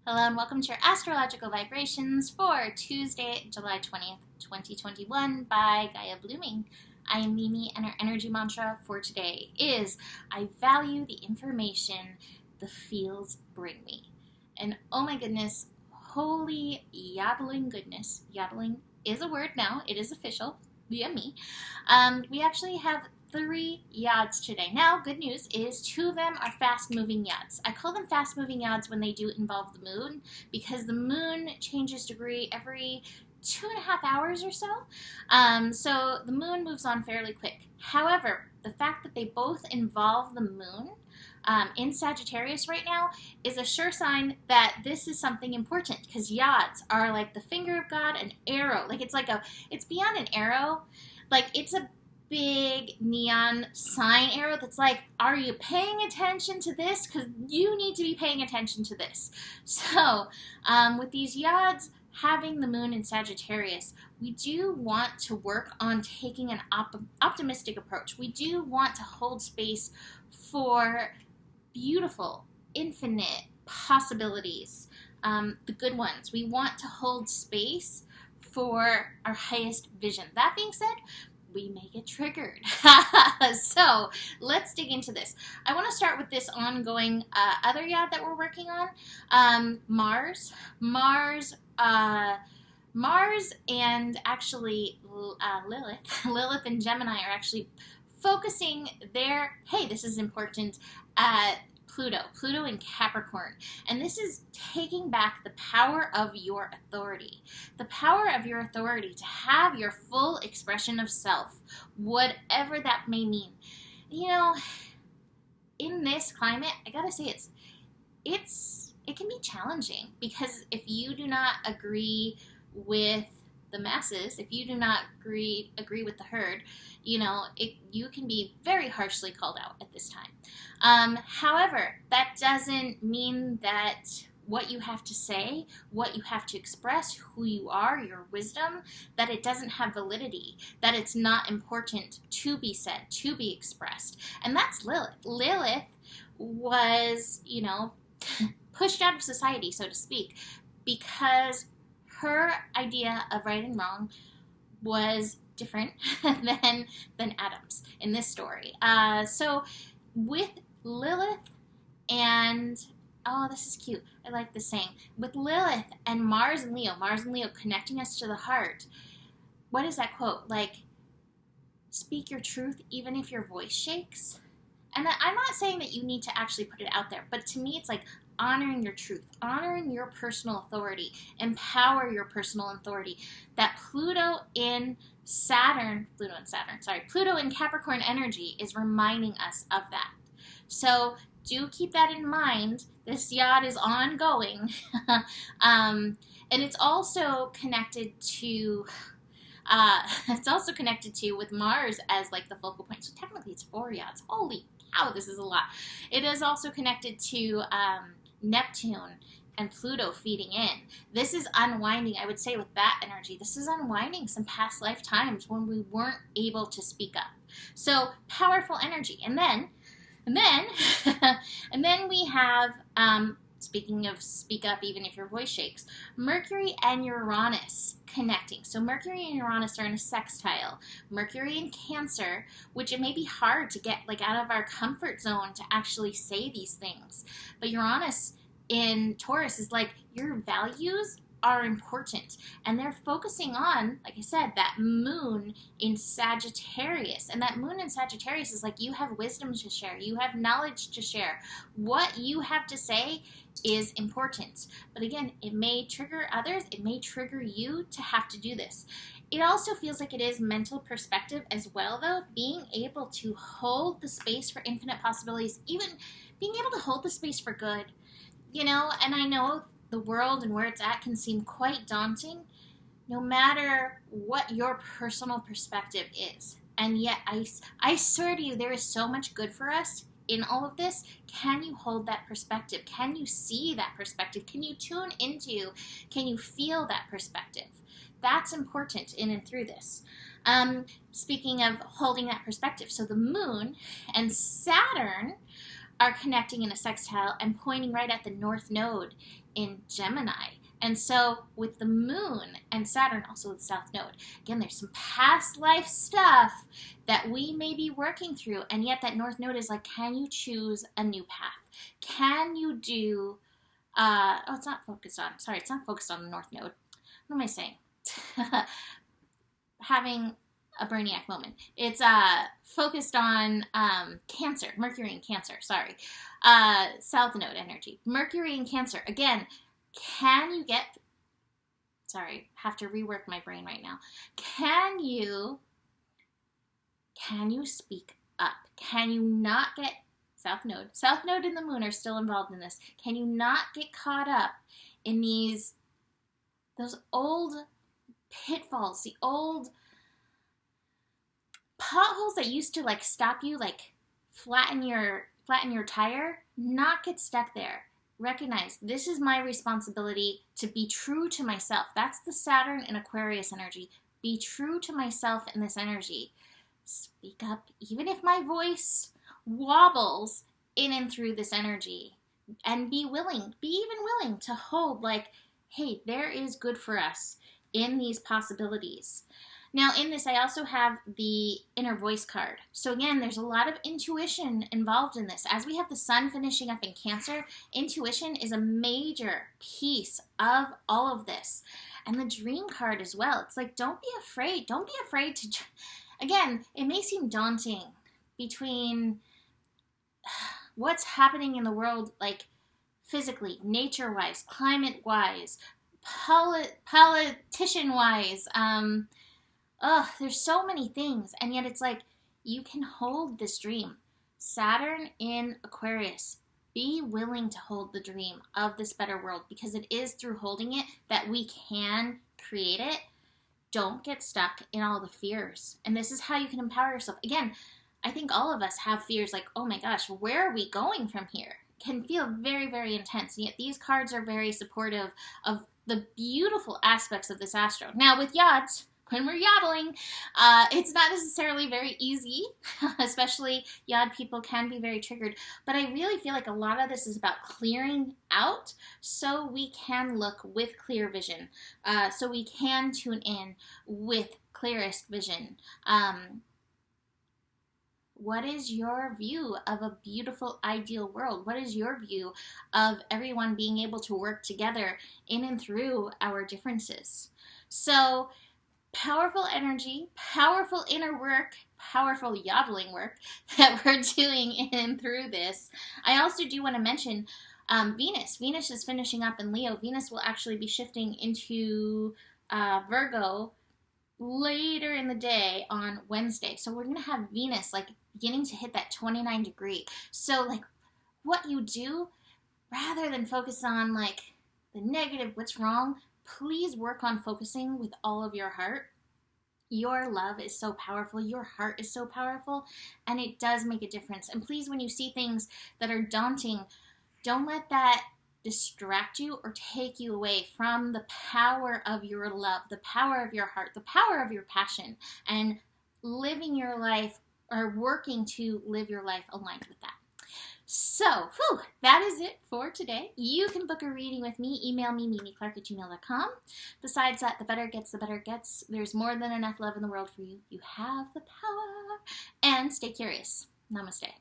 Hello and welcome to your astrological vibrations for Tuesday, July 20th, 2021 by Gaia Blooming. I am Mimi and our energy mantra for today is I value the information the feels bring me. And oh my goodness, holy yodeling goodness. Yodeling is a word now. It is official via me. We actually have 3 yods today. Now, good news is 2 of them are fast-moving yods. I call them fast-moving yods when they do involve the moon because the moon changes degree every 2.5 hours or so. So the moon moves on fairly quick. However, the fact that they both involve the moon in Sagittarius right now is a sure sign that this is something important because yods are like the finger of God, an arrow. Like it's beyond an arrow. Like it's a big neon sign arrow that's like, are you paying attention to this? Because you need to be paying attention to this. So with these yods having the moon in Sagittarius, we do want to work on taking an optimistic approach. We do want to hold space for beautiful, infinite possibilities, the good ones. We want to hold space for our highest vision. That being said, we may get triggered. So let's dig into this. I want to start with this ongoing other yod that we're working on. Mars, and actually Lilith and Gemini are actually focusing their, hey, this is important, at Pluto in Capricorn. And this is taking back the power of your authority. The power of your authority to have your full expression of self, whatever that may mean. You know, in this climate, I gotta say it can be challenging because if you do not agree with the masses, if you do not agree with the herd, you can be very harshly called out at this time. However, that doesn't mean that what you have to say, what you have to express, who you are, your wisdom, that it doesn't have validity, that it's not important to be said, to be expressed. And that's Lilith. Lilith was, pushed out of society, so to speak, because her idea of right and wrong was different than Adam's in this story. So with Lilith and, oh, this is cute. I like this saying. With Lilith and Mars and Leo connecting us to the heart, what is that quote? Like, speak your truth even if your voice shakes. And I'm not saying that you need to actually put it out there, but to me it's like honoring your truth, honoring your personal authority, empower your personal authority. That Pluto in Capricorn energy is reminding us of that. So do keep that in mind. This yod is ongoing. And it's also connected to with Mars as like the focal point. So technically it's 4 yods. Holy cow, this is a lot. It is also connected to Neptune and Pluto feeding in. This is unwinding, I would say, with that energy. This is unwinding some past lifetimes when we weren't able to speak up. So powerful energy. And then we have, speaking of speak up even if your voice shakes, Mercury and Uranus connecting. So Mercury and Uranus are in a sextile. Mercury in Cancer, which it may be hard to get like out of our comfort zone to actually say these things. But Uranus in Taurus is like, your values are important. And they're focusing on, like I said, that moon in Sagittarius. And that moon in Sagittarius is like, you have wisdom to share. You have knowledge to share. What you have to say is important. But again, it may trigger others. It may trigger you to have to do this. It also feels like it is mental perspective as well, though. Being able to hold the space for infinite possibilities, even being able to hold the space for good. And I know the world and where it's at can seem quite daunting, no matter what your personal perspective is. And yet, I swear to you, there is so much good for us in all of this. Can you hold that perspective? Can you see that perspective? Can you tune into, can you feel that perspective? That's important in and through this. Speaking of holding that perspective, so the moon and Saturn are connecting in a sextile and pointing right at the North Node in Gemini. And so with the Moon and Saturn, also the South Node, again, there's some past life stuff that we may be working through. And yet that North Node is like, can you choose a new path? Can you do, it's not focused on the North Node. What am I saying? Having a brainiac moment. It's focused on Cancer, Mercury in Cancer, South Node energy. Mercury in Cancer, again, can you get, have to rework my brain right now. Can you speak up? Can you not get, South Node and the Moon are still involved in this. Can you not get caught up in those old pitfalls, the old potholes that used to like stop you, like flatten your tire? Not get stuck there. Recognize this is my responsibility to be true to myself. That's the Saturn and Aquarius energy. Be true to myself in this energy. Speak up, even if my voice wobbles in and through this energy. And be even willing to hold like, hey, there is good for us in these possibilities. Now, in this, I also have the inner voice card. So again, there's a lot of intuition involved in this. As we have the Sun finishing up in Cancer, intuition is a major piece of all of this. And the dream card as well. It's like, don't be afraid. Don't be afraid to, again, it may seem daunting between what's happening in the world, like physically, nature-wise, climate-wise, politician-wise, there's so many things, and yet it's like, you can hold this dream. Saturn in Aquarius, be willing to hold the dream of this better world, because it is through holding it that we can create it. Don't get stuck in all the fears, and this is how you can empower yourself. Again, I think all of us have fears like, oh my gosh, where are we going from here? Can feel very, very intense, and yet these cards are very supportive of the beautiful aspects of this astro. Now, with yods, when we're yodeling, it's not necessarily very easy, especially yod people can be very triggered, but I really feel like a lot of this is about clearing out so we can look with clear vision, so we can tune in with clearest vision. What is your view of a beautiful, ideal world? What is your view of everyone being able to work together in and through our differences? So, powerful energy, powerful inner work, powerful yodeling work that we're doing in and through this. I also do want to mention Venus. Venus is finishing up in Leo. Venus will actually be shifting into Virgo later in the day on Wednesday. So we're going to have Venus like beginning to hit that 29 degree. So like what you do, rather than focus on like the negative, what's wrong, please work on focusing with all of your heart. Your love is so powerful. Your heart is so powerful, and it does make a difference. And please, when you see things that are daunting, don't let that distract you or take you away from the power of your love, the power of your heart, the power of your passion, and living your life or working to live your life aligned with that. So, that is it for today. You can book a reading with me. Email me, mimiclark@gmail.com. Besides that, the better it gets, the better it gets. There's more than enough love in the world for you. You have the power. And stay curious. Namaste.